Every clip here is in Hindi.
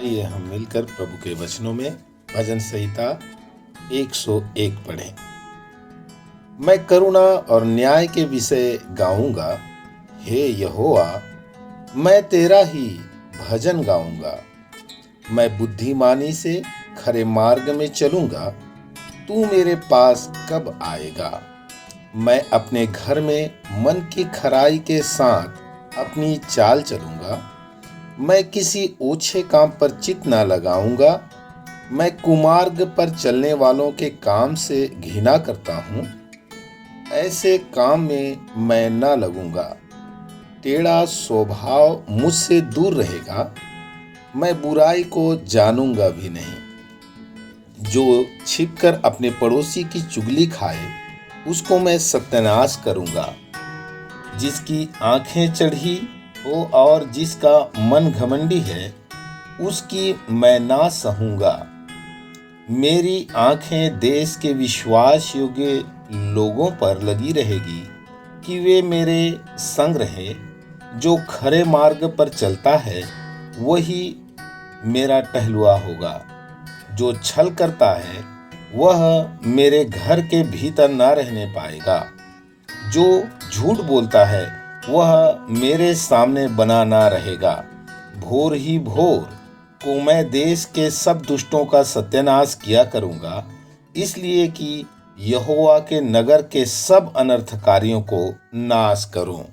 आइए हम मिलकर प्रभु के वचनों में भजन संहिता 101 पढ़ें। मैं करुणा और न्याय के विषय गाऊंगा, हे यहोवा मैं तेरा ही भजन गाऊंगा। मैं बुद्धिमानी से खरे मार्ग में चलूंगा, तू मेरे पास कब आएगा। मैं अपने घर में मन की खराई के साथ अपनी चाल चलूंगा। मैं किसी ओछे काम पर चित्त न लगाऊंगा। मैं कुमार्ग पर चलने वालों के काम से घृणा करता हूँ, ऐसे काम में मैं न लगूंगा। टेढ़ा स्वभाव मुझसे दूर रहेगा, मैं बुराई को जानूंगा भी नहीं। जो छिपकर अपने पड़ोसी की चुगली खाए, उसको मैं सत्यानाश करूंगा। जिसकी आंखें चढ़ी हो और जिसका मन घमंडी है, उसकी मैं ना सहूंगा। मेरी आंखें देश के विश्वास योग्य लोगों पर लगी रहेगी कि वे मेरे संग रहे। जो खरे मार्ग पर चलता है वही मेरा टहलुआ होगा। जो छल करता है वह मेरे घर के भीतर ना रहने पाएगा। जो झूठ बोलता है वह मेरे सामने बना ना रहेगा। भोर ही भोर को मैं देश के सब दुष्टों का सत्यानाश किया करूंगा, इसलिए कि यहोवा के नगर के सब अनर्थकारियों को नाश करूं।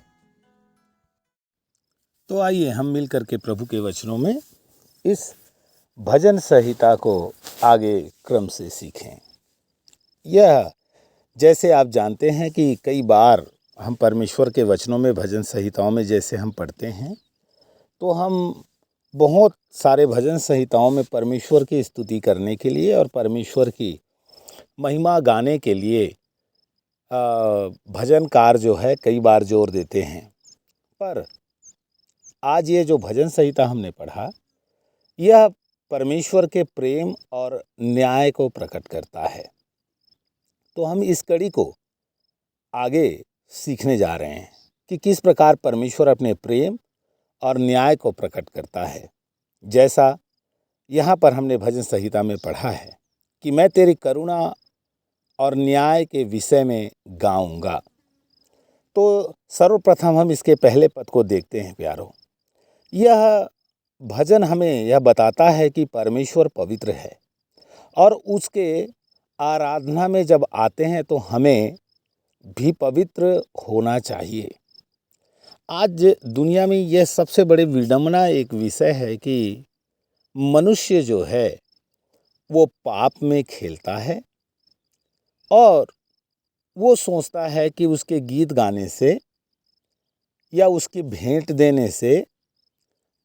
तो आइए हम मिलकर के प्रभु के वचनों में इस भजन संहिता को आगे क्रम से सीखें। यह जैसे आप जानते हैं कि कई बार हम परमेश्वर के वचनों में भजन संहिताओं में जैसे हम पढ़ते हैं, तो हम बहुत सारे भजन संहिताओं में परमेश्वर की स्तुति करने के लिए और परमेश्वर की महिमा गाने के लिए भजनकार जो है कई बार जोर देते हैं। पर आज ये जो भजन संहिता हमने पढ़ा, यह परमेश्वर के प्रेम और न्याय को प्रकट करता है। तो हम इस कड़ी को आगे सीखने जा रहे हैं कि किस प्रकार परमेश्वर अपने प्रेम और न्याय को प्रकट करता है। जैसा यहाँ पर हमने भजन संहिता में पढ़ा है कि मैं तेरी करुणा और न्याय के विषय में गाऊंगा। तो सर्वप्रथम हम इसके पहले पद को देखते हैं प्यारों। यह भजन हमें यह बताता है कि परमेश्वर पवित्र है और उसके आराधना में जब आते हैं तो हमें भी पवित्र होना चाहिए। आज दुनिया में यह सबसे बड़ी विडंबना एक विषय है कि मनुष्य जो है वो पाप में खेलता है और वो सोचता है कि उसके गीत गाने से या उसकी भेंट देने से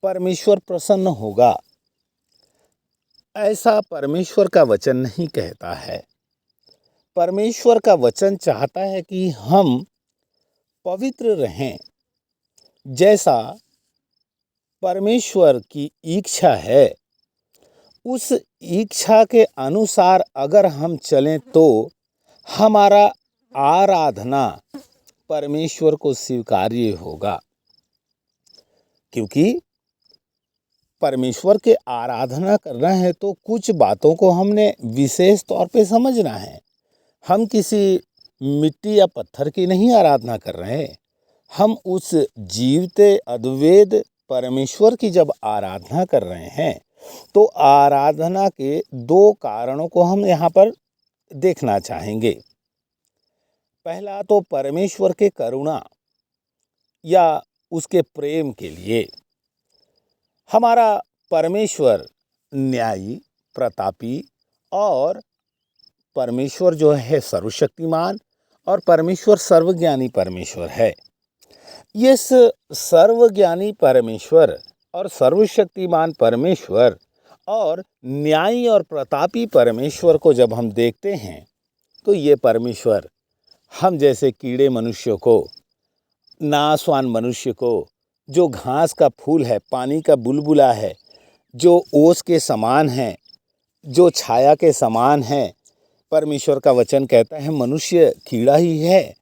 परमेश्वर प्रसन्न होगा। ऐसा परमेश्वर का वचन नहीं कहता है। परमेश्वर का वचन चाहता है कि हम पवित्र रहें। जैसा परमेश्वर की इच्छा है, उस इच्छा के अनुसार अगर हम चलें तो हमारा आराधना परमेश्वर को स्वीकार्य होगा। क्योंकि परमेश्वर के आराधना करना है तो कुछ बातों को हमने विशेष तौर पे समझना है। हम किसी मिट्टी या पत्थर की नहीं आराधना कर रहे हैं। हम उस जीवते अद्वैत परमेश्वर की जब आराधना कर रहे हैं तो आराधना के दो कारणों को हम यहाँ पर देखना चाहेंगे। पहला तो परमेश्वर के करुणा या उसके प्रेम के लिए। हमारा परमेश्वर न्यायी, प्रतापी और परमेश्वर जो है सर्वशक्तिमान और परमेश्वर सर्वज्ञानी परमेश्वर है। इस सर्वज्ञानी परमेश्वर और सर्वशक्तिमान परमेश्वर और न्यायी और प्रतापी परमेश्वर को जब हम देखते हैं तो ये परमेश्वर हम जैसे कीड़े मनुष्य को, नासवान मनुष्य को, जो घास का फूल है, पानी का बुलबुला है, जो ओस के समान है, जो छाया के समान है, परमेश्वर का वचन कहता है मनुष्य कीड़ा ही है।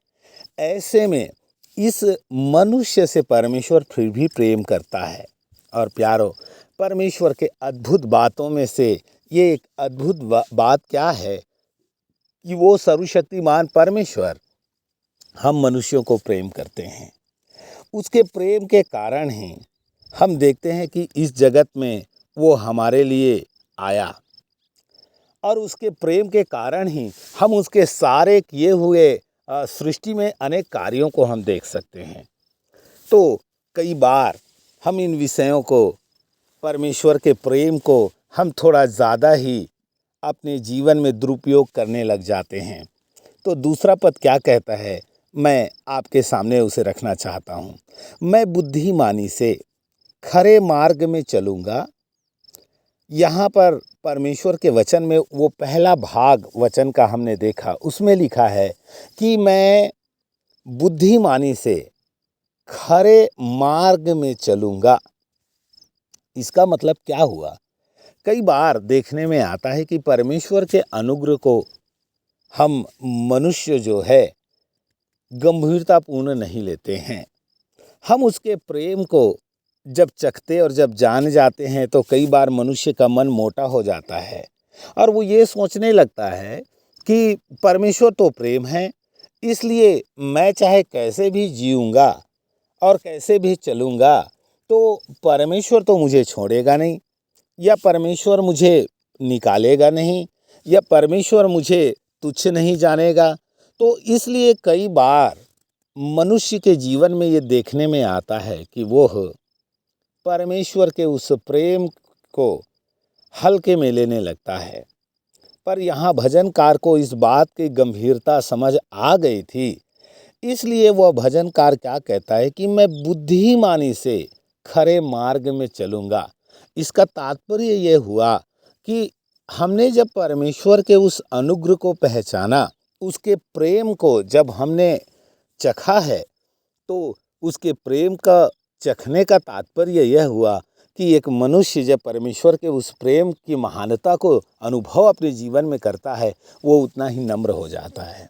ऐसे में इस मनुष्य से परमेश्वर फिर भी प्रेम करता है। और प्यारो, परमेश्वर के अद्भुत बातों में से ये एक अद्भुत बात क्या है कि वो सर्वशक्तिमान परमेश्वर हम मनुष्यों को प्रेम करते हैं। उसके प्रेम के कारण ही हम देखते हैं कि इस जगत में वो हमारे लिए आया, और उसके प्रेम के कारण ही हम उसके सारे किए हुए सृष्टि में अनेक कार्यों को हम देख सकते हैं। तो कई बार हम इन विषयों को, परमेश्वर के प्रेम को हम थोड़ा ज़्यादा ही अपने जीवन में दुरुपयोग करने लग जाते हैं। तो दूसरा पद क्या कहता है, मैं आपके सामने उसे रखना चाहता हूँ। मैं बुद्धिमानी से खरे मार्ग में चलूँगा। यहाँ पर परमेश्वर के वचन में वो पहला भाग वचन का हमने देखा, उसमें लिखा है कि मैं बुद्धिमानी से खरे मार्ग में चलूँगा। इसका मतलब क्या हुआ? कई बार देखने में आता है कि परमेश्वर के अनुग्रह को हम मनुष्य जो है गंभीरतापूर्ण नहीं लेते हैं। हम उसके प्रेम को जब चखते और जब जान जाते हैं तो कई बार मनुष्य का मन मोटा हो जाता है और वो ये सोचने लगता है कि परमेश्वर तो प्रेम है, इसलिए मैं चाहे कैसे भी जीऊँगा और कैसे भी चलूँगा तो परमेश्वर तो मुझे छोड़ेगा नहीं, या परमेश्वर मुझे निकालेगा नहीं, या परमेश्वर मुझे तुच्छ नहीं जानेगा। तो इसलिए कई बार मनुष्य के जीवन में ये देखने में आता है कि वो परमेश्वर के उस प्रेम को हल्के में लेने लगता है। पर यहाँ भजनकार को इस बात की गंभीरता समझ आ गई थी, इसलिए वह भजनकार क्या कहता है कि मैं बुद्धिमानी से खरे मार्ग में चलूँगा। इसका तात्पर्य ये हुआ कि हमने जब परमेश्वर के उस अनुग्रह को पहचाना, उसके प्रेम को जब हमने चखा है, तो उसके प्रेम का चखने का तात्पर्य यह हुआ कि एक मनुष्य जब परमेश्वर के उस प्रेम की महानता को अनुभव अपने जीवन में करता है, वो उतना ही नम्र हो जाता है,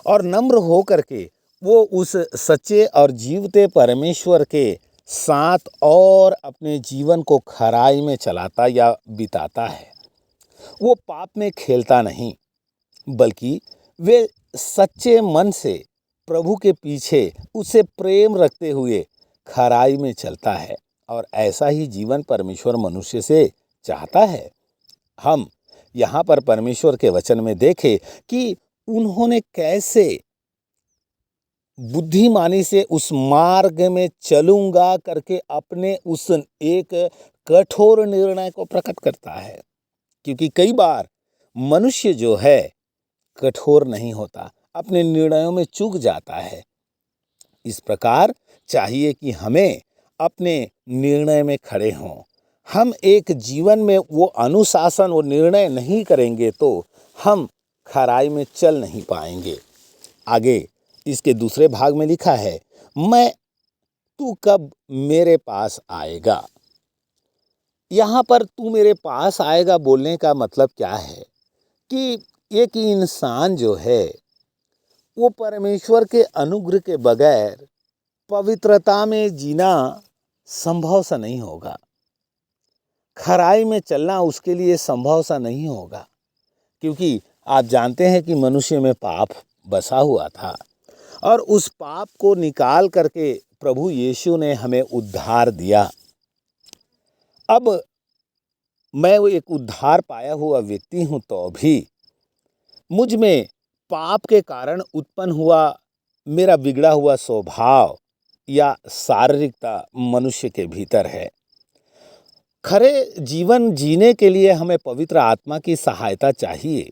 और नम्र हो करके वो उस सच्चे और जीवते परमेश्वर के साथ और अपने जीवन को खराई में चलाता या बिताता है। वो पाप में खेलता नहीं, बल्कि वे सच्चे मन से प्रभु के पीछे उससे प्रेम रखते हुए खराई में चलता है, और ऐसा ही जीवन परमेश्वर मनुष्य से चाहता है। हम यहाँ पर परमेश्वर के वचन में देखें कि उन्होंने कैसे बुद्धिमानी से उस मार्ग में चलूँगा करके अपने उस एक कठोर निर्णय को प्रकट करता है। क्योंकि कई बार मनुष्य जो है कठोर नहीं होता, अपने निर्णयों में चूक जाता है। इस प्रकार चाहिए कि हमें अपने निर्णय में खड़े हों। हम एक जीवन में वो अनुशासन, वो निर्णय नहीं करेंगे तो हम खराई में चल नहीं पाएंगे। आगे इसके दूसरे भाग में लिखा है, तू कब मेरे पास आएगा। यहाँ पर तू मेरे पास आएगा बोलने का मतलब क्या है कि एक इंसान जो है वो परमेश्वर के अनुग्रह के बगैर पवित्रता में जीना संभव सा नहीं होगा। खराई में चलना उसके लिए संभव सा नहीं होगा, क्योंकि आप जानते हैं कि मनुष्य में पाप बसा हुआ था, और उस पाप को निकाल करके प्रभु यीशु ने हमें उद्धार दिया। अब मैं वो एक उद्धार पाया हुआ व्यक्ति हूँ, तो भी मुझ में पाप के कारण उत्पन्न हुआ मेरा बिगड़ा हुआ स्वभाव या शारीरिकता मनुष्य के भीतर है। खरे जीवन जीने के लिए हमें पवित्र आत्मा की सहायता चाहिए।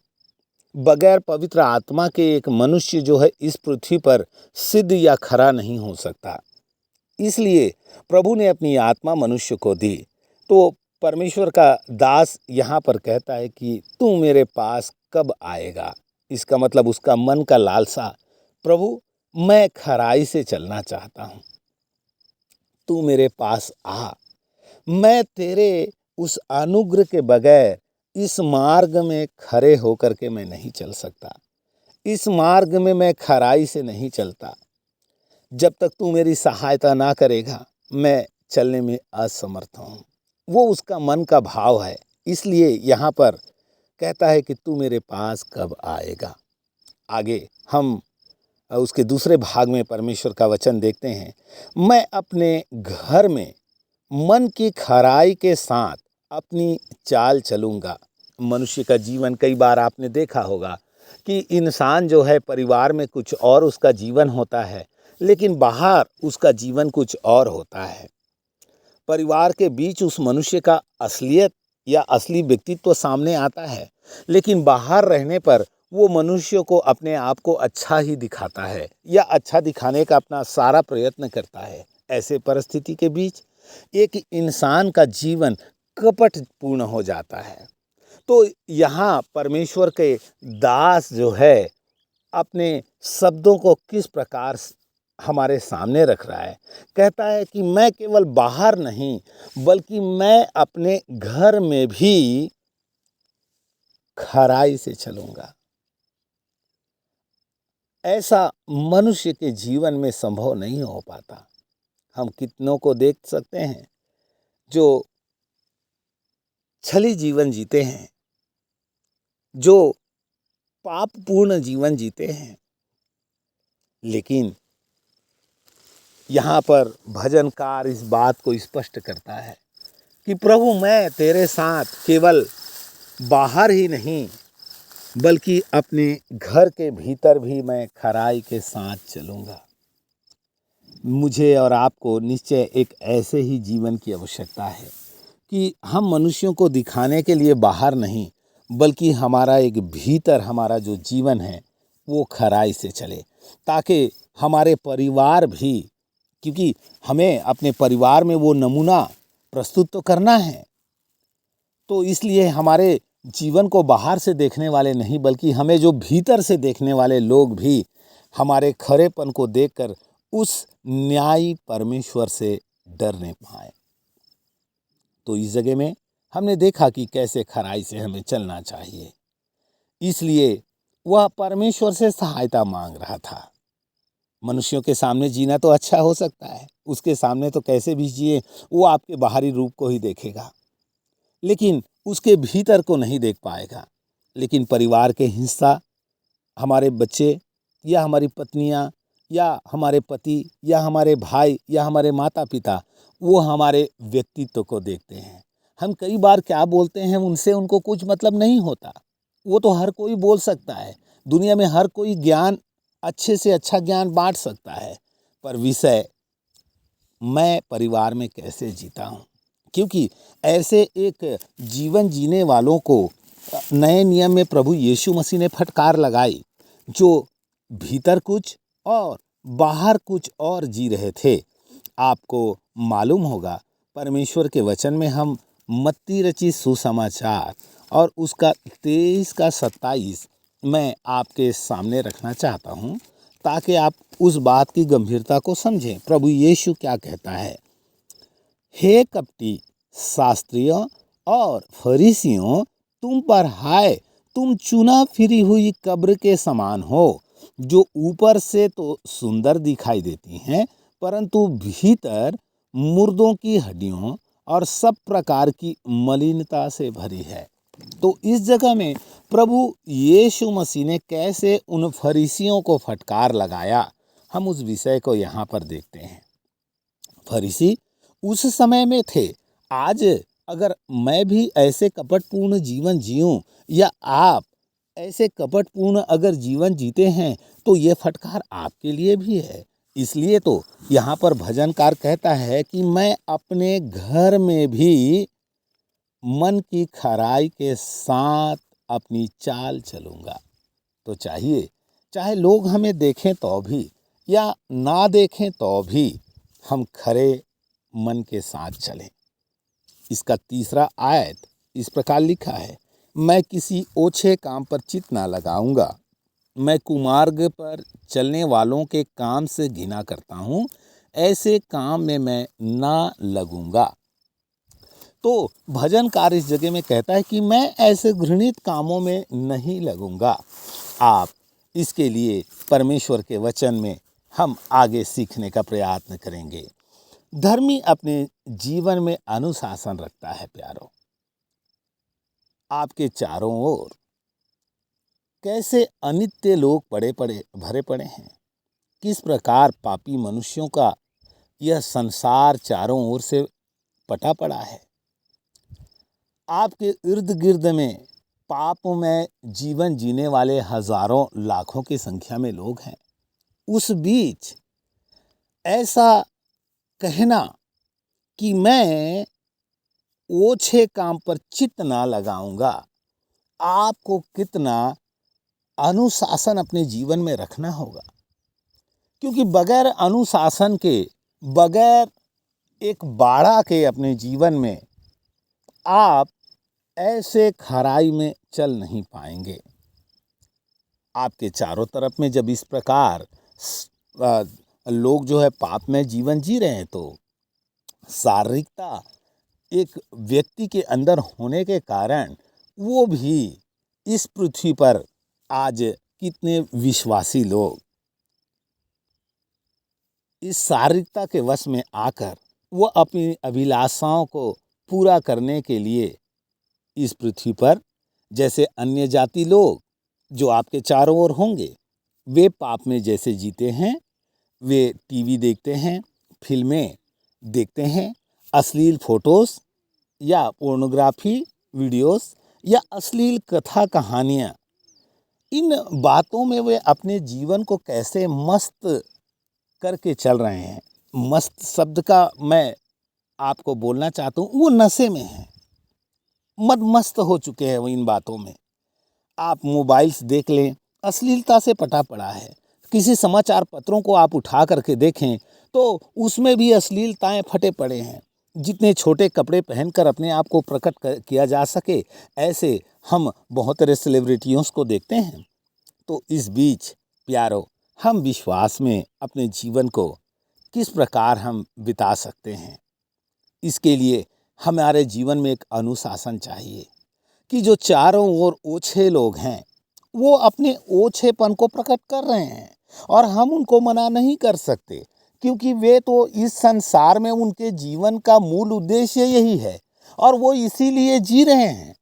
बगैर पवित्र आत्मा के एक मनुष्य जो है इस पृथ्वी पर सिद्ध या खरा नहीं हो सकता। इसलिए प्रभु ने अपनी आत्मा मनुष्य को दी। तो परमेश्वर का दास यहाँ पर कहता है कि तू मेरे पास कब आएगा। इसका मतलब उसका मन का लालसा, प्रभु मैं खराई से चलना चाहता हूँ, तू मेरे पास आ। मैं तेरे उस अनुग्रह के बगैर इस मार्ग में खड़े होकर के मैं नहीं चल सकता। इस मार्ग में मैं खराई से नहीं चलता। जब तक तू मेरी सहायता ना करेगा मैं चलने में असमर्थ हूँ। वो उसका मन का भाव है। इसलिए यहाँ पर कहता है कि तू मेरे पास कब आएगा। आगे हम उसके दूसरे भाग में परमेश्वर का वचन देखते हैं, मैं अपने घर में मन की खराई के साथ अपनी चाल चलूँगा। मनुष्य का जीवन, कई बार आपने देखा होगा कि इंसान जो है परिवार में कुछ और उसका जीवन होता है, लेकिन बाहर उसका जीवन कुछ और होता है। परिवार के बीच उस मनुष्य का असलियत या असली व्यक्तित्व सामने आता है, लेकिन बाहर रहने पर वो मनुष्य को अपने आप को अच्छा ही दिखाता है या अच्छा दिखाने का अपना सारा प्रयत्न करता है। ऐसे परिस्थिति के बीच एक इंसान का जीवन कपटपूर्ण हो जाता है। तो यहाँ परमेश्वर के दास जो है अपने शब्दों को किस प्रकार हमारे सामने रख रहा है। कहता है कि मैं केवल बाहर नहीं बल्कि मैं अपने घर में भी खराई से चलूंगा। ऐसा मनुष्य के जीवन में संभव नहीं हो पाता। हम कितनों को देख सकते हैं जो छली जीवन जीते हैं, जो पापपूर्ण जीवन जीते हैं, लेकिन यहाँ पर भजनकार इस बात को स्पष्ट करता है कि प्रभु मैं तेरे साथ केवल बाहर ही नहीं बल्कि अपने घर के भीतर भी मैं खराई के साथ चलूँगा। मुझे और आपको निश्चय एक ऐसे ही जीवन की आवश्यकता है कि हम मनुष्यों को दिखाने के लिए बाहर नहीं बल्कि हमारा एक भीतर हमारा जो जीवन है वो खराई से चले, ताकि हमारे परिवार भी, क्योंकि हमें अपने परिवार में वो नमूना प्रस्तुत तो करना है, तो इसलिए हमारे जीवन को बाहर से देखने वाले नहीं बल्कि हमें जो भीतर से देखने वाले लोग भी हमारे खरेपन को देखकर उस न्यायी परमेश्वर से डरने पाए। तो इस जगह में हमने देखा कि कैसे खराई से हमें चलना चाहिए। इसलिए वह परमेश्वर से सहायता मांग रहा था। मनुष्यों के सामने जीना तो अच्छा हो सकता है, उसके सामने तो कैसे भी जिए, वो आपके बाहरी रूप को ही देखेगा लेकिन उसके भीतर को नहीं देख पाएगा। लेकिन परिवार के हिस्सा, हमारे बच्चे या हमारी पत्नियां या हमारे पति या हमारे भाई या हमारे माता पिता, वो हमारे व्यक्तित्व को देखते हैं। हम कई बार क्या बोलते हैं उनसे उनको कुछ मतलब नहीं होता। वो तो हर कोई बोल सकता है, दुनिया में हर कोई ज्ञान अच्छे से अच्छा ज्ञान बांट सकता है, पर विषय मैं परिवार में कैसे जीता हूँ। क्योंकि ऐसे एक जीवन जीने वालों को नए नियम में प्रभु यीशु मसीह ने फटकार लगाई, जो भीतर कुछ और बाहर कुछ और जी रहे थे। आपको मालूम होगा परमेश्वर के वचन में हम मत्ती रचित सुसमाचार और उसका 23 का 27 मैं आपके सामने रखना चाहता हूँ ताकि आप उस बात की गंभीरता को समझें। प्रभु यीशु क्या कहता है, हे कपटी शास्त्रियों और फरीसियों, तुम पर हाय, तुम चुना फिरी हुई कब्र के समान हो, जो ऊपर से तो सुंदर दिखाई देती हैं परंतु भीतर मुर्दों की हड्डियों और सब प्रकार की मलिनता से भरी है। तो इस जगह में प्रभु यीशु मसीह ने कैसे उन फरीसियों को फटकार लगाया, हम उस विषय को यहाँ पर देखते हैं। फरीसी उस समय में थे। आज अगर मैं भी ऐसे कपटपूर्ण जीवन जीऊं या आप ऐसे कपटपूर्ण अगर जीवन जीते हैं तो ये फटकार आपके लिए भी है। इसलिए तो यहाँ पर भजनकार कहता है कि मैं अपने घर में भी मन की खराई के साथ अपनी चाल चलूँगा। तो चाहे लोग हमें देखें तो भी या ना देखें तो भी हम खरे मन के साथ चलें। इसका 3 आयत इस प्रकार लिखा है, मैं किसी ओछे काम पर चित्त ना लगाऊंगा, मैं कुमार्ग पर चलने वालों के काम से घृणा करता हूँ, ऐसे काम में मैं ना लगूंगा। तो भजनकार इस जगह में कहता है कि मैं ऐसे घृणित कामों में नहीं लगूंगा। आप इसके लिए परमेश्वर के वचन में हम आगे सीखने का प्रयत्न करेंगे। धर्मी अपने जीवन में अनुशासन रखता है प्यारो। आपके चारों ओर कैसे अनित्य लोग भरे पड़े हैं। किस प्रकार पापी मनुष्यों का यह संसार चारों ओर से पटा पड़ा है। आपके इर्द गिर्द में पाप में जीवन जीने वाले हजारों लाखों की संख्या में लोग हैं। उस बीच ऐसा कहना कि मैं ओछे काम पर चित्त ना लगाऊंगा, आपको कितना अनुशासन अपने जीवन में रखना होगा। क्योंकि बगैर अनुशासन के, बगैर एक बाड़ा के अपने जीवन में आप ऐसे खराई में चल नहीं पाएंगे। आपके चारों तरफ में जब इस प्रकार लोग जो है पाप में जीवन जी रहे हैं, तो शारीरिकता एक व्यक्ति के अंदर होने के कारण वो भी इस पृथ्वी पर आज कितने विश्वासी लोग इस शारीरिकता के वश में आकर वो अपनी अभिलाषाओं को पूरा करने के लिए इस पृथ्वी पर, जैसे अन्य जाति लोग जो आपके चारों ओर होंगे, वे पाप में जैसे जीते हैं, वे टीवी देखते हैं, फिल्में देखते हैं, अश्लील फोटोस या पोर्नोग्राफी वीडियोस या अश्लील कथा कहानियाँ, इन बातों में वे अपने जीवन को कैसे मस्त करके चल रहे हैं। मस्त शब्द का मैं आपको बोलना चाहता हूँ, वो नशे में है, मस्त हो चुके हैं वो इन बातों में। आप मोबाइल्स देख लें, अश्लीलता से पटा पड़ा है। किसी समाचार पत्रों को आप उठा करके देखें तो उसमें भी अश्लीलताएं फटे पड़े हैं। जितने छोटे कपड़े पहनकर अपने आप को प्रकट किया जा सके, ऐसे हम बहुत सारे सेलिब्रिटियों को देखते हैं। तो इस बीच प्यारो, हम विश्वास में अपने जीवन को किस प्रकार हम बिता सकते हैं, इसके लिए हमारे जीवन में एक अनुशासन चाहिए कि जो चारों ओर ओछे लोग हैं वो अपने ओछेपन को प्रकट कर रहे हैं और हम उनको मना नहीं कर सकते, क्योंकि वे तो इस संसार में उनके जीवन का मूल उद्देश्य यही है और वो इसीलिए जी रहे हैं।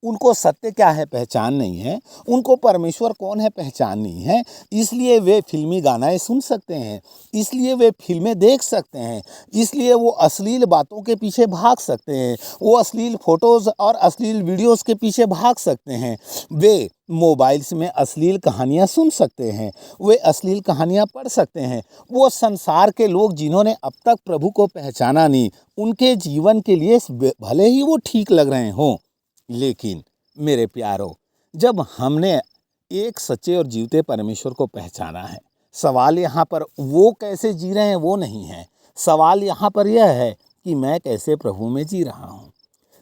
उनको सत्य क्या है पहचान नहीं है, उनको परमेश्वर कौन है पहचान नहीं है, इसलिए वे फिल्मी गाने सुन सकते हैं, इसलिए वे फिल्में देख सकते हैं, इसलिए वो अश्लील बातों के पीछे भाग सकते हैं, वो अश्लील फोटोज़ और अश्लील वीडियोज़ के पीछे भाग सकते हैं, वे मोबाइल्स में अश्लील कहानियाँ सुन सकते हैं, वे अश्लील कहानियाँ पढ़ सकते हैं। वो संसार के लोग जिन्होंने अब तक प्रभु को पहचाना नहीं, उनके जीवन के लिए भले ही वो ठीक लग रहे हों, लेकिन मेरे प्यारो, जब हमने एक सच्चे और जीवते परमेश्वर को पहचाना है, सवाल यहाँ पर वो कैसे जी रहे हैं वो नहीं है। सवाल यहाँ पर यह है कि मैं कैसे प्रभु में जी रहा हूँ,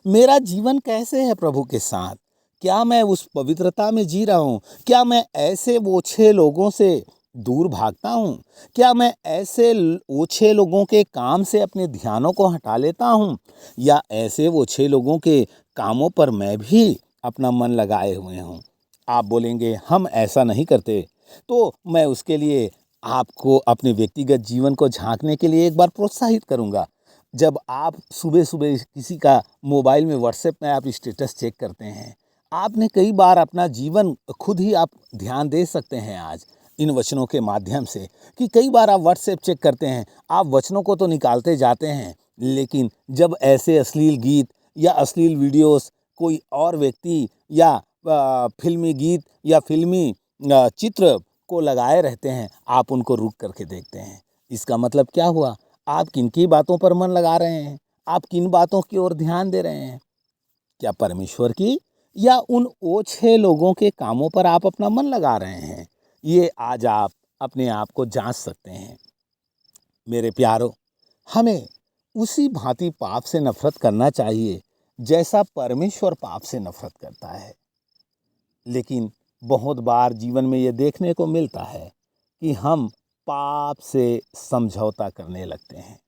मेरा जीवन कैसे है प्रभु के साथ, क्या मैं उस पवित्रता में जी रहा हूँ, क्या मैं ऐसे ओछे लोगों से दूर भागता हूँ, क्या मैं ऐसे ओछे लोगों के काम से अपने ध्यानों को हटा लेता हूँ, या ऐसे ओछे लोगों के कामों पर मैं भी अपना मन लगाए हुए हूँ। आप बोलेंगे हम ऐसा नहीं करते, तो मैं उसके लिए आपको अपने व्यक्तिगत जीवन को झांकने के लिए एक बार प्रोत्साहित करूँगा। जब आप सुबह सुबह किसी का मोबाइल में व्हाट्सएप में आप स्टेटस चेक करते हैं, आपने कई बार अपना जीवन खुद ही आप ध्यान दे सकते हैं आज इन वचनों के माध्यम से, कि कई बार आप व्हाट्सएप चेक करते हैं, आप वचनों को तो निकालते जाते हैं, लेकिन जब ऐसे अश्लील गीत या अश्लील वीडियोस कोई और व्यक्ति या फिल्मी गीत या फिल्मी चित्र को लगाए रहते हैं, आप उनको रुक करके देखते हैं। इसका मतलब क्या हुआ? आप किनकी बातों पर मन लगा रहे हैं? आप किन बातों की ओर ध्यान दे रहे हैं? क्या परमेश्वर की या उन ओछे लोगों के कामों पर आप अपना मन लगा रहे हैं? ये आज आप अपने आप को जांच सकते हैं। मेरे प्यारो, हमें उसी भांति पाप से नफरत करना चाहिए जैसा परमेश्वर पाप से नफरत करता है। लेकिन बहुत बार जीवन में ये देखने को मिलता है कि हम पाप से समझौता करने लगते हैं।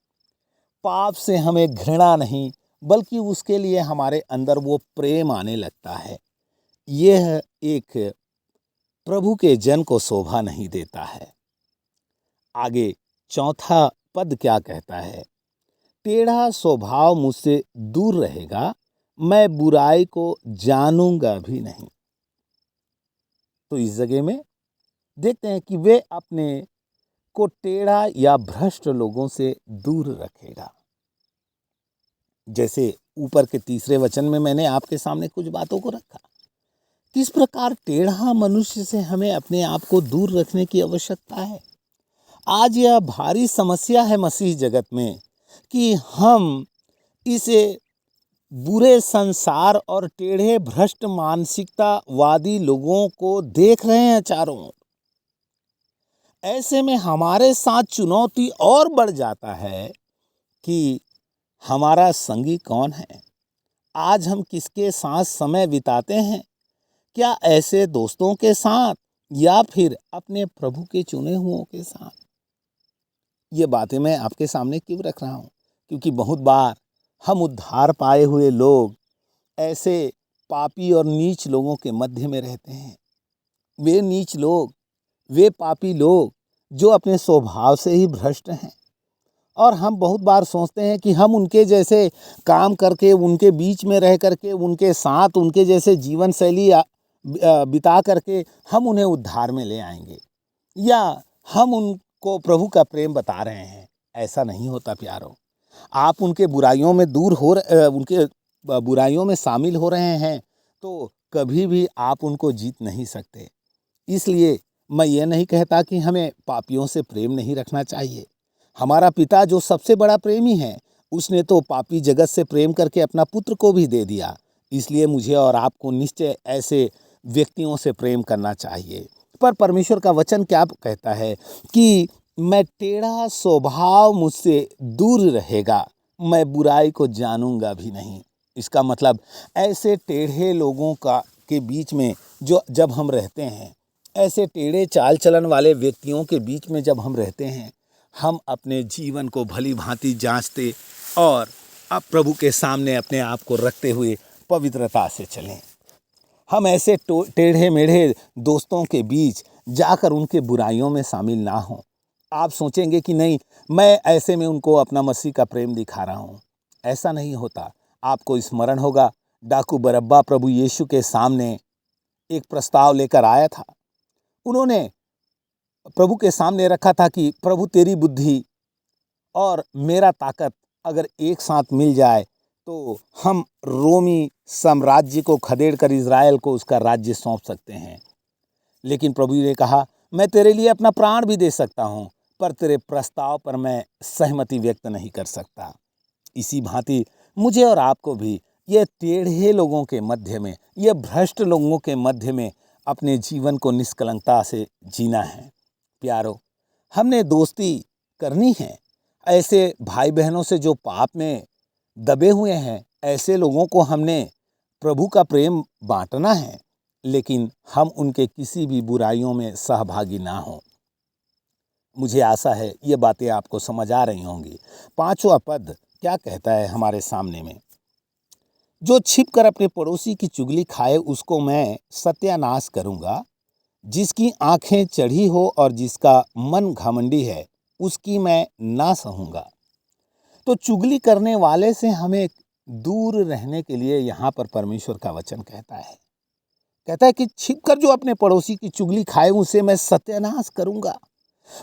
पाप से हमें घृणा नहीं, बल्कि उसके लिए हमारे अंदर वो प्रेम आने लगता है। यह एक प्रभु के जन को शोभा नहीं देता है। आगे चौथा पद क्या कहता है? टेढ़ा स्वभाव मुझसे दूर रहेगा, मैं बुराई को जानूंगा भी नहीं। तो इस जगह में देखते हैं कि वे अपने को टेढ़ा या भ्रष्ट लोगों से दूर रखेगा। जैसे ऊपर के तीसरे वचन में मैंने आपके सामने कुछ बातों को रखा। किस प्रकार टेढ़ा मनुष्य से हमें अपने आप को दूर रखने की आवश्यकता है। आज यह भारी समस्या है मसीह जगत में कि हम इसे बुरे संसार और टेढ़े भ्रष्ट मानसिकतावादी लोगों को देख रहे हैं चारों ओर। ऐसे में हमारे साथ चुनौती और बढ़ जाता है कि हमारा संगी कौन है। आज हम किसके साथ समय बिताते हैं? क्या ऐसे दोस्तों के साथ या फिर अपने प्रभु के चुने हुओं के साथ? ये बातें मैं आपके सामने क्यों रख रहा हूँ? क्योंकि बहुत बार हम उद्धार पाए हुए लोग ऐसे पापी और नीच लोगों के मध्य में रहते हैं। वे नीच लोग, वे पापी लोग जो अपने स्वभाव से ही भ्रष्ट हैं, और हम बहुत बार सोचते हैं कि हम उनके जैसे काम करके, उनके बीच में रह करके, उनके साथ उनके जैसे जीवन शैली बिता करके हम उन्हें उद्धार में ले आएंगे, या हम उनको प्रभु का प्रेम बता रहे हैं। ऐसा नहीं होता प्यारों। आप उनके बुराइयों में उनके बुराइयों में शामिल हो रहे हैं तो कभी भी आप उनको जीत नहीं सकते। इसलिए मैं ये नहीं कहता कि हमें पापियों से प्रेम नहीं रखना चाहिए। हमारा पिता जो सबसे बड़ा प्रेमी है, उसने तो पापी जगत से प्रेम करके अपना पुत्र को भी दे दिया। इसलिए मुझे और आपको निश्चय ऐसे व्यक्तियों से प्रेम करना चाहिए। पर परमेश्वर का वचन क्या कहता है कि मैं टेढ़ा स्वभाव मुझसे दूर रहेगा, मैं बुराई को जानूंगा भी नहीं। इसका मतलब ऐसे टेढ़े लोगों के बीच में जब हम रहते हैं, ऐसे टेढ़े चाल चलन वाले व्यक्तियों के बीच में जब हम रहते हैं, हम अपने जीवन को भली भांति जांचते और अब प्रभु के सामने अपने आप को रखते हुए पवित्रता से चलें। हम ऐसे टेढ़े मेढ़े दोस्तों के बीच जाकर उनके बुराइयों में शामिल ना हों। आप सोचेंगे कि नहीं, मैं ऐसे में उनको अपना मसीह का प्रेम दिखा रहा हूँ। ऐसा नहीं होता। आपको स्मरण होगा, डाकू बरअब्बा प्रभु यीशु के सामने एक प्रस्ताव लेकर आया था। उन्होंने प्रभु के सामने रखा था कि प्रभु, तेरी बुद्धि और मेरा ताकत अगर एक साथ मिल जाए तो हम रोमी साम्राज्य को खदेड़कर इज़राइल को उसका राज्य सौंप सकते हैं। लेकिन प्रभु ने कहा, मैं तेरे लिए अपना प्राण भी दे सकता हूँ, पर तेरे प्रस्ताव पर मैं सहमति व्यक्त नहीं कर सकता। इसी भांति मुझे और आपको भी ये टेढ़े लोगों के मध्य में, ये भ्रष्ट लोगों के मध्य में अपने जीवन को निष्कलंकता से जीना है। प्यारों, हमने दोस्ती करनी है ऐसे भाई बहनों से जो पाप में दबे हुए हैं। ऐसे लोगों को हमने प्रभु का प्रेम बांटना है, लेकिन हम उनके किसी भी बुराइयों में सहभागी ना हों। मुझे आशा है ये बातें आपको समझ आ रही होंगी। 5वां पद क्या कहता है हमारे सामने में? जो छिप कर अपने पड़ोसी की चुगली खाए उसको मैं सत्यानाश करूंगा। जिसकी आंखें चढ़ी हो और जिसका मन घमंडी है उसकी मैं ना सहूंगा। तो चुगली करने वाले से हमें दूर रहने के लिए यहाँ पर परमेश्वर का वचन कहता है कि छिपकर जो अपने पड़ोसी की चुगली खाए उसे मैं सत्यानाश करूंगा।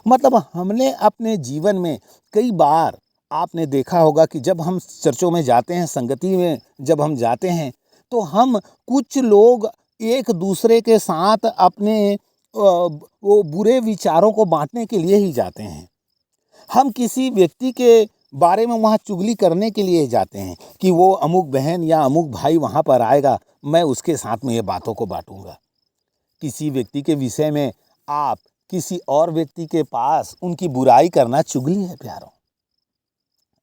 मतलब हमने अपने जीवन में कई बार आपने देखा होगा कि जब हम चर्चों में जाते हैं, संगति में जब हम जाते हैं, तो हम कुछ लोग एक दूसरे के साथ अपने वो बुरे विचारों को बांटने के लिए ही जाते हैं। हम किसी व्यक्ति के बारे में वहाँ चुगली करने के लिए जाते हैं कि वो अमुक बहन या अमुक भाई वहाँ पर आएगा, मैं उसके साथ में ये बातों को बांटूंगा। किसी व्यक्ति के विषय में आप किसी और व्यक्ति के पास उनकी बुराई करना चुगली है प्यारों।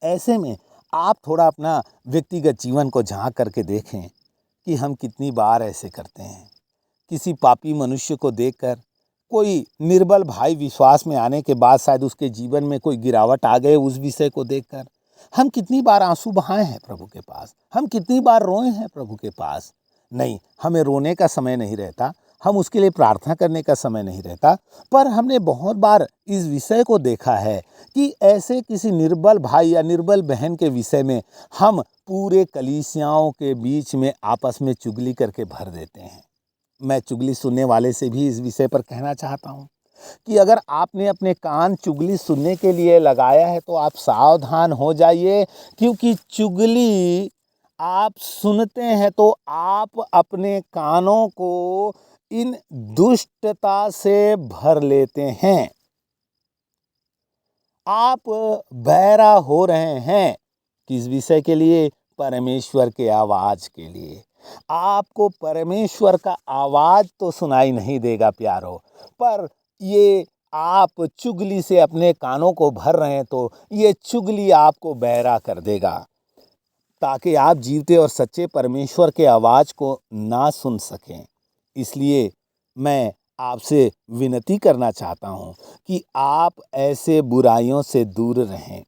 ऐसे में आप थोड़ा अपना व्यक्तिगत जीवन को झांक करके देखें कि हम कितनी बार ऐसे करते हैं। किसी पापी मनुष्य को देखकर, कोई निर्बल भाई विश्वास में आने के बाद शायद उसके जीवन में कोई गिरावट आ गए, उस विषय को देखकर हम कितनी बार आंसू बहाए हैं प्रभु के पास, हम कितनी बार रोए हैं प्रभु के पास। नहीं, हमें रोने का समय नहीं रहता, हम उसके लिए प्रार्थना करने का समय नहीं रहता। पर हमने बहुत बार इस विषय को देखा है कि ऐसे किसी निर्बल भाई या निर्बल बहन के विषय में हम पूरे कलीसियाओं के बीच में आपस में चुगली करके भर देते हैं। मैं चुगली सुनने वाले से भी इस विषय पर कहना चाहता हूँ कि अगर आपने अपने कान चुगली सुनने के लिए लगाया है तो आप सावधान हो जाइए, क्योंकि चुगली आप सुनते हैं तो आप अपने कानों को इन दुष्टता से भर लेते हैं। आप बहरा हो रहे हैं किस विषय के लिए? परमेश्वर के आवाज के लिए। आपको परमेश्वर का आवाज तो सुनाई नहीं देगा प्यारो, पर ये आप चुगली से अपने कानों को भर रहे हैं तो ये चुगली आपको बहरा कर देगा, ताकि आप जीवते और सच्चे परमेश्वर के आवाज को ना सुन सकें। इसलिए मैं आपसे विनती करना चाहता हूँ कि आप ऐसे बुराइयों से दूर रहें,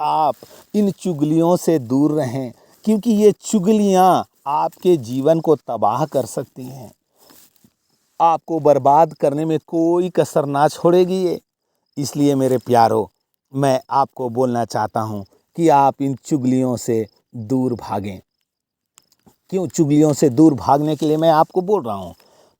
आप इन चुगलियों से दूर रहें, क्योंकि ये चुगलियाँ आपके जीवन को तबाह कर सकती हैं, आपको बर्बाद करने में कोई कसर ना छोड़ेगी ये। इसलिए मेरे प्यारो, मैं आपको बोलना चाहता हूँ कि आप इन चुगलियों से दूर भागें। क्यों चुगलियों से दूर भागने के लिए मैं आपको बोल रहा हूँ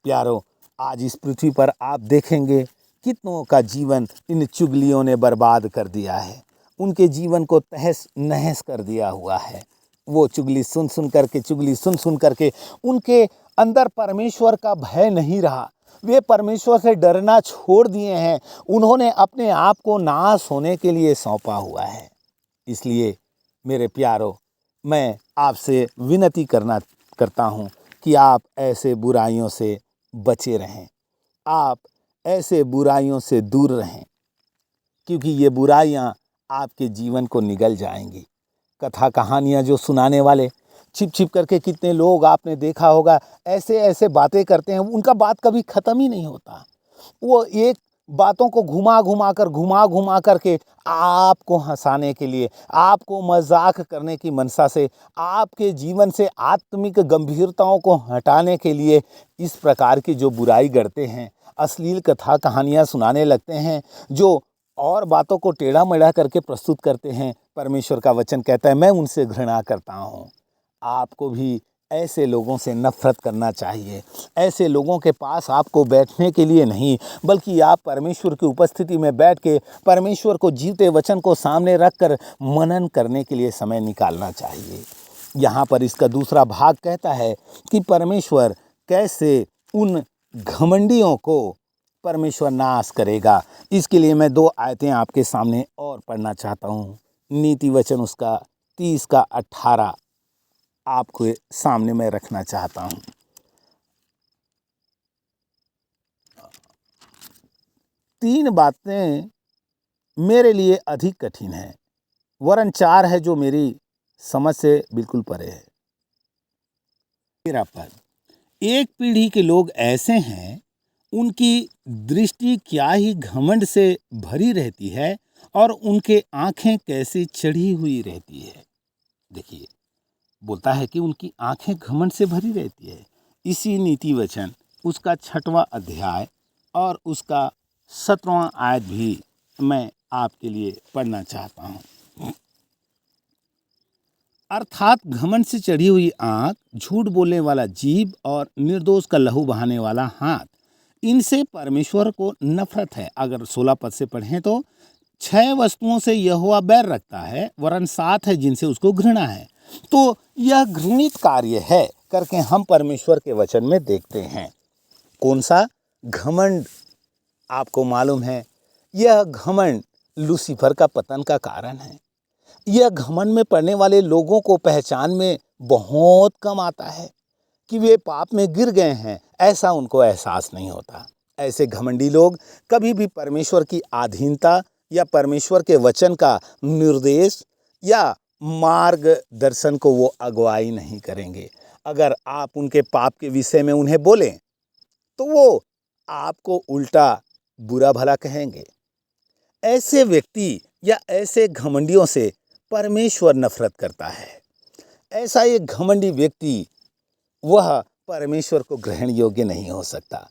प्यारो? आज इस पृथ्वी पर आप देखेंगे कितनों का जीवन इन चुगलियों ने बर्बाद कर दिया है, उनके जीवन को तहस नहस कर दिया हुआ है। वो चुगली सुन सुन करके उनके अंदर परमेश्वर का भय नहीं रहा, वे परमेश्वर से डरना छोड़ दिए हैं, उन्होंने अपने आप को नाश होने के लिए सौंपा हुआ है। इसलिए मेरे प्यारो, मैं आपसे विनती करता हूँ कि आप ऐसे बुराइयों से बचे रहें, आप ऐसे बुराइयों से दूर रहें, क्योंकि ये बुराइयाँ आपके जीवन को निगल जाएंगी। कथा कहानियाँ जो सुनाने वाले छिप छिप करके कितने लोग आपने देखा होगा ऐसे ऐसे बातें करते हैं, उनका बात कभी ख़त्म ही नहीं होता। वो एक बातों को घुमा घुमा करके आपको हंसाने के लिए, आपको मजाक करने की मनसा से, आपके जीवन से आत्मिक गंभीरताओं को हटाने के लिए इस प्रकार की जो बुराई गढ़ते हैं, अश्लील कथा कहानियाँ सुनाने लगते हैं, जो और बातों को टेढ़ा मेढ़ा करके प्रस्तुत करते हैं। परमेश्वर का वचन कहता है मैं उनसे घृणा करता हूँ। आपको भी ऐसे लोगों से नफरत करना चाहिए। ऐसे लोगों के पास आपको बैठने के लिए नहीं, बल्कि आप परमेश्वर की उपस्थिति में बैठ के परमेश्वर को जीवते वचन को सामने रखकर मनन करने के लिए समय निकालना चाहिए। यहाँ पर इसका दूसरा भाग कहता है कि परमेश्वर कैसे उन घमंडियों को परमेश्वर नाश करेगा। इसके लिए मैं 2 आयतें आपके सामने और पढ़ना चाहता हूँ। नीति वचन उसका 30 का 18 आपके सामने मैं रखना चाहता हूँ। तीन बातें मेरे लिए अधिक कठिन है, वरन 4 है जो मेरी समझ से बिल्कुल परे है। मेरा पद, एक पीढ़ी के लोग ऐसे हैं, उनकी दृष्टि क्या ही घमंड से भरी रहती है और उनके आंखें कैसी चढ़ी हुई रहती है। देखिए, बोलता है कि उनकी आंखें घमंड से भरी रहती है। इसी नीति वचन उसका 6वां अध्याय और उसका 17वां आयत भी मैं आपके लिए पढ़ना चाहता हूँ। अर्थात घमंड से चढ़ी हुई आंख, झूठ बोलने वाला जीभ और निर्दोष का लहू बहाने वाला हाथ, इनसे परमेश्वर को नफरत है। अगर 16 पद से पढ़ें तो 6 वस्तुओं से यहोवा बैर रखता है, वरन 7 है जिनसे उसको घृणा है। तो यह घृणित कार्य है करके हम परमेश्वर के वचन में देखते हैं। कौन सा घमंड? आपको मालूम है, यह घमंड लूसीफर का पतन का कारण है। यह घमंड में पड़ने वाले लोगों को पहचान में बहुत कम आता है कि वे पाप में गिर गए हैं, ऐसा उनको एहसास नहीं होता। ऐसे घमंडी लोग कभी भी परमेश्वर की अधीनता या परमेश्वर के वचन का निर्देश या मार्गदर्शन को वो अगुवाई नहीं करेंगे। अगर आप उनके पाप के विषय में उन्हें बोलें तो वो आपको उल्टा बुरा भला कहेंगे। ऐसे व्यक्ति या ऐसे घमंडियों से परमेश्वर नफरत करता है। ऐसा एक घमंडी व्यक्ति, वह परमेश्वर को ग्रहण योग्य नहीं हो सकता।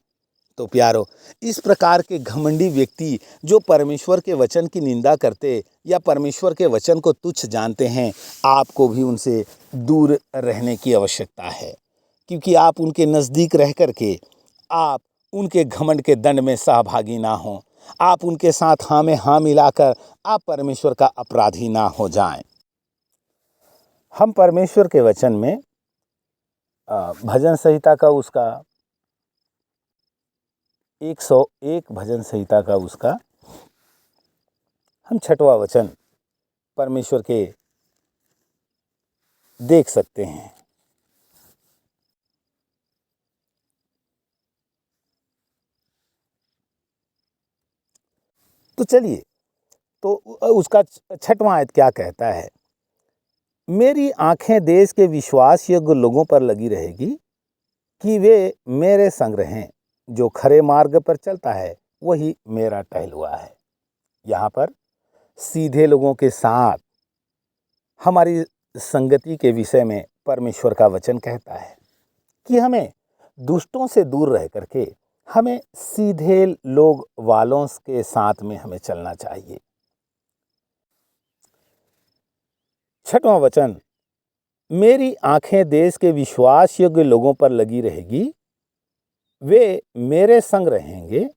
तो प्यारो, इस प्रकार के घमंडी व्यक्ति जो परमेश्वर के वचन की निंदा करते या परमेश्वर के वचन को तुच्छ जानते हैं, आपको भी उनसे दूर रहने की आवश्यकता है, क्योंकि आप उनके नज़दीक रह कर के आप उनके घमंड के दंड में सहभागी ना हों। आप उनके साथ हाँ में हाँ मिलाकर आप परमेश्वर का अपराधी ना हो जाएं। हम परमेश्वर के वचन में भजन संहिता का उसका 101 भजन संहिता का उसका हम 6वां वचन परमेश्वर के देख सकते हैं। तो चलिए, तो उसका 6वां आयत क्या कहता है? मेरी आंखें देश के विश्वास योग्य लोगों पर लगी रहेगी कि वे मेरे संग रहें। जो खरे मार्ग पर चलता है वही मेरा टहलुआ है। यहाँ पर सीधे लोगों के साथ हमारी संगति के विषय में परमेश्वर का वचन कहता है कि हमें दुष्टों से दूर रह करके हमें सीधे लोग वालों के साथ में हमें चलना चाहिए। 6वां वचन, मेरी आंखें देश के विश्वास योग्य लोगों पर लगी रहेगी, वे मेरे संग रहेंगे।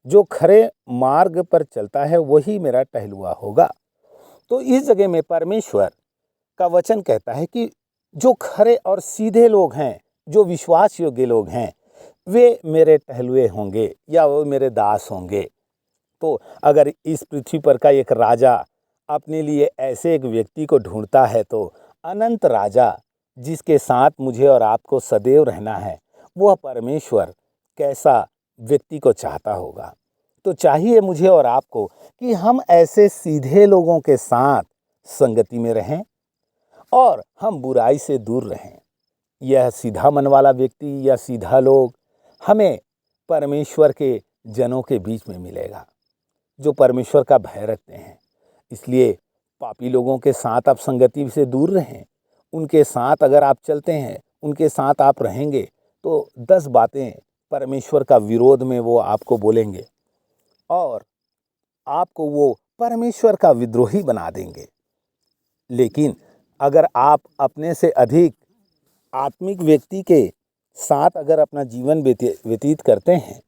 जो खरे मार्ग पर चलता है वही मेरा टहलुआ होगा। तो इस जगह में परमेश्वर का वचन कहता है कि जो खरे और सीधे लोग हैं, जो विश्वास योग्य लोग हैं, वे मेरे टहलुए होंगे या वो मेरे दास होंगे। तो अगर इस पृथ्वी पर का एक राजा अपने लिए ऐसे एक व्यक्ति को ढूंढता है, तो अनंत राजा जिसके साथ मुझे और आपको सदैव रहना है, वह परमेश्वर कैसा व्यक्ति को चाहता होगा। तो चाहिए मुझे और आपको कि हम ऐसे सीधे लोगों के साथ संगति में रहें और हम बुराई से दूर रहें। यह सीधा मन वाला व्यक्ति या सीधा लोग हमें परमेश्वर के जनों के बीच में मिलेगा, जो परमेश्वर का भय रखते हैं। इसलिए पापी लोगों के साथ आप संगति से दूर रहें। उनके साथ अगर आप चलते हैं, उनके साथ आप रहेंगे, तो 10 बातें परमेश्वर का विरोध में वो आपको बोलेंगे और आपको वो परमेश्वर का विद्रोही बना देंगे। लेकिन अगर आप अपने से अधिक आत्मिक व्यक्ति के साथ अगर अपना जीवन व्यतीत करते हैं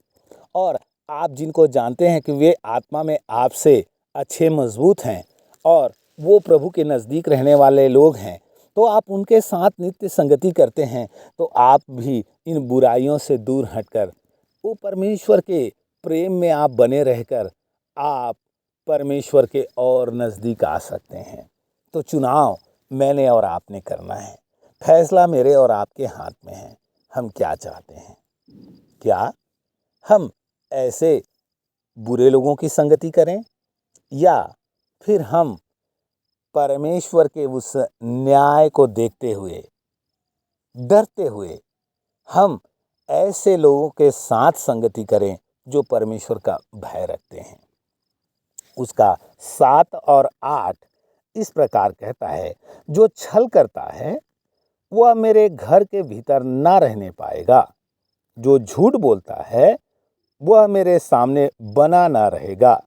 और आप जिनको जानते हैं कि वे आत्मा में आपसे अच्छे मजबूत हैं और वो प्रभु के नज़दीक रहने वाले लोग हैं, तो आप उनके साथ नित्य संगति करते हैं, तो आप भी इन बुराइयों से दूर हटकर वो परमेश्वर के प्रेम में आप बने रहकर आप परमेश्वर के और नज़दीक आ सकते हैं। तो चुनाव मैंने और आपने करना है। फैसला मेरे और आपके हाथ में है। हम क्या चाहते हैं? क्या हम ऐसे बुरे लोगों की संगति करें या फिर हम परमेश्वर के उस न्याय को देखते हुए, डरते हुए हम ऐसे लोगों के साथ संगति करें जो परमेश्वर का भय रखते हैं? उसका 7 और 8 इस प्रकार कहता है, जो छल करता है वह मेरे घर के भीतर ना रहने पाएगा। जो झूठ बोलता है वह मेरे सामने बना ना रहेगा।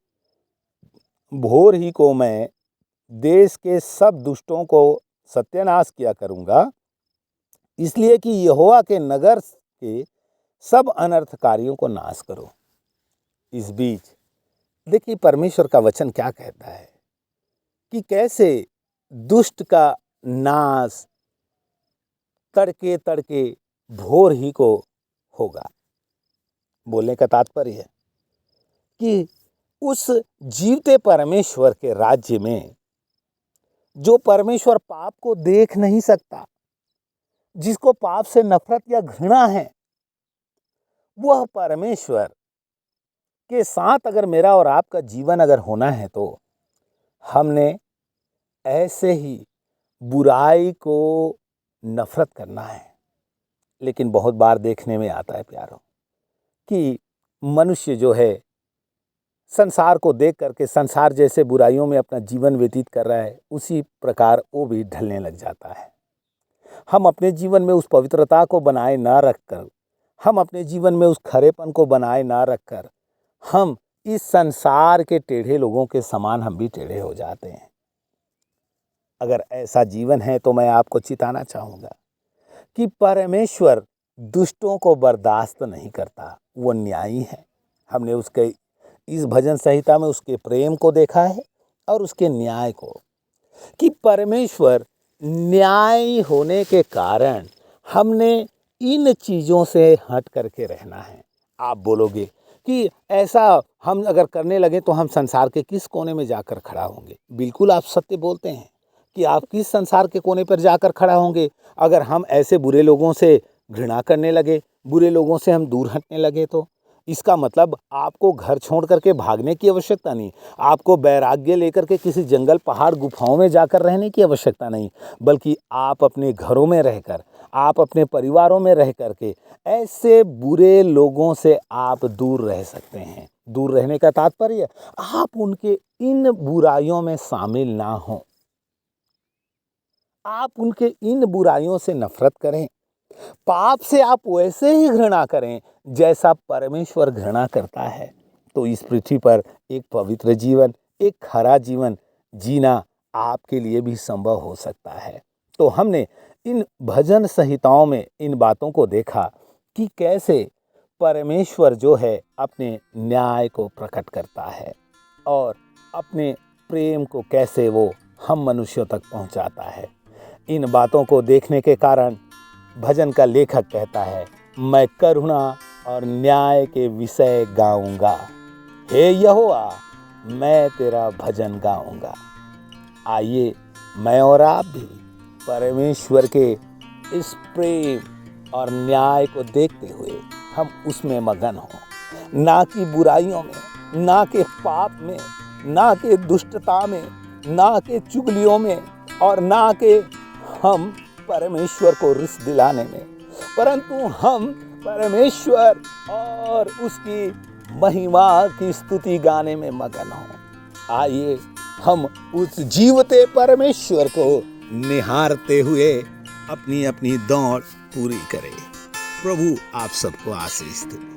भोर ही को मैं देश के सब दुष्टों को सत्यानाश किया करूंगा, इसलिए कि यहोवा के नगर के सब अनर्थकारियों को नाश करो। इस बीच देखिए परमेश्वर का वचन क्या कहता है कि कैसे दुष्ट का नाश तड़के तड़के भोर ही को होगा। बोलने का तात्पर्य है कि उस जीवते परमेश्वर के राज्य में जो परमेश्वर पाप को देख नहीं सकता, जिसको पाप से नफरत या घृणा है, वह परमेश्वर के साथ अगर मेरा और आपका जीवन अगर होना है, तो हमने ऐसे ही बुराई को नफरत करना है। लेकिन बहुत बार देखने में आता है प्यारों कि मनुष्य जो है संसार को देख करके संसार जैसे बुराइयों में अपना जीवन व्यतीत कर रहा है, उसी प्रकार वो भी ढलने लग जाता है। हम अपने जीवन में उस पवित्रता को बनाए ना रखकर हम अपने जीवन में उस खरेपन को बनाए ना रखकर हम इस संसार के टेढ़े लोगों के समान हम भी टेढ़े हो जाते हैं। अगर ऐसा जीवन है तो मैं आपको चिताना चाहूँगा कि परमेश्वर दुष्टों को बर्दाश्त नहीं करता, वो न्यायी है। हमने उसके इस भजन संहिता में उसके प्रेम को देखा है और उसके न्याय को, कि परमेश्वर न्यायी होने के कारण हमने इन चीज़ों से हट करके रहना है। आप बोलोगे कि ऐसा हम अगर करने लगे तो हम संसार के किस कोने में जाकर खड़ा होंगे। बिल्कुल आप सत्य बोलते हैं कि आप किस संसार के कोने पर जाकर खड़ा होंगे अगर हम ऐसे बुरे लोगों से घृणा करने लगे, बुरे लोगों से हम दूर हटने लगे। तो इसका मतलब आपको घर छोड़ करके भागने की आवश्यकता नहीं, आपको वैराग्य लेकर के किसी जंगल पहाड़ गुफाओं में जाकर रहने की आवश्यकता नहीं, बल्कि आप अपने घरों में रहकर, आप अपने परिवारों में रह करके ऐसे बुरे लोगों से आप दूर रह सकते हैं। दूर रहने का तात्पर्य आप उनके इन बुराइयों में शामिल ना हों, आप उनके इन बुराइयों से नफरत करें, पाप से आप वैसे ही घृणा करें जैसा परमेश्वर घृणा करता है। तो इस पृथ्वी पर एक पवित्र जीवन, एक खरा जीवन जीना आपके लिए भी संभव हो सकता है। तो हमने इन भजन संहिताओं में इन बातों को देखा कि कैसे परमेश्वर जो है अपने न्याय को प्रकट करता है और अपने प्रेम को कैसे वो हम मनुष्यों तक पहुंचाता है। इन बातों को देखने के कारण भजन का लेखक कहता है, मैं करुणा और न्याय के विषय गाऊंगा, हे यहोवा मैं तेरा भजन गाऊंगा। आइए मैं और आप भी परमेश्वर के इस प्रेम और न्याय को देखते हुए हम उसमें मगन हों, ना कि बुराइयों में, ना के पाप में, ना के दुष्टता में, ना के चुगलियों में और ना के हम परमेश्वर को रिस दिलाने में, परंतु हम परमेश्वर और उसकी महिमा की स्तुति गाने में मगन हों। आइए हम उस जीवते परमेश्वर को निहारते हुए अपनी अपनी दौड़ पूरी करें। प्रभु आप सबको आशीष दे।